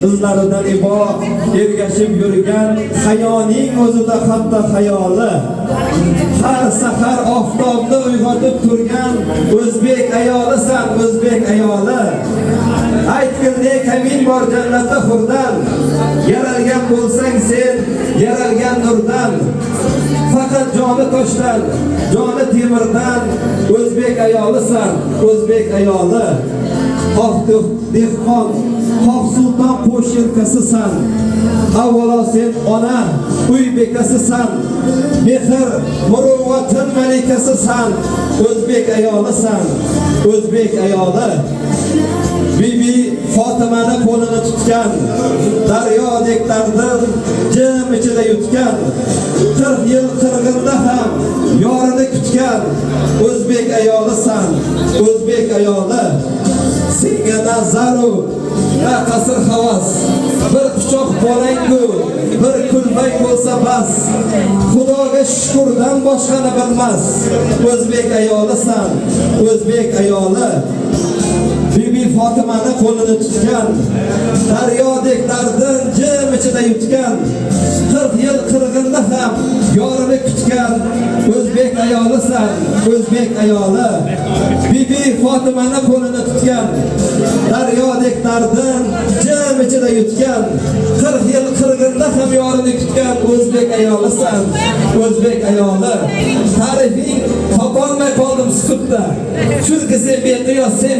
Qizlaridan ibo ergashib yurgan hayoning o'zida hatto hayoli. Har sahar oftobda uyg'otib turgan o'zbek ayolisan, o'zbek ayoli. Aytgilday kamin bor jannatda hurdan. Yaralgan bo'lsang sen, yaralgan nurdan. Faqat joni toshdan, joni temirdan, o'zbek ayolisan, o'zbek ayoli. Xoh dehqon, xoh sulton qo'shilkasisan. Avvalo sen ona, uy bekasisan. Mehr, muruvvatin malikasisan. O'zbek ayolisan, o'zbek ayoli. Bibi Fatimani qo'lini tutgan, daryodek dardin jim ichida yutgan, 40 yil qirg'inda ham yorini kutgan, o'zbek ayolisan, o'zbek ayoli. Senga nazaru va qasr havas, bir quchoq bolangu, bir kulbay bo'lsa bas. Xudoga shukrdan boshqani bilmas, o'zbek ayolisan, o'zbek ayoli. Bibi Fatimani qo'lini tutgan, daryodek dardin jim ichida yutgan, 40 yil qirg'inda ham yorini kutgan, o'zbek ayolisan, o'zbek ayoli. Bibi Fatimani qo'lini tutgan, daryodek dardin jim ichida yutgan, 40 yil qirg'inda ham yorini kutgan, o'zbek ayolisan, o'zbek ayoli. Ta'rifing topolmay qoldim sukutda. Chunki sen beqiyos, sen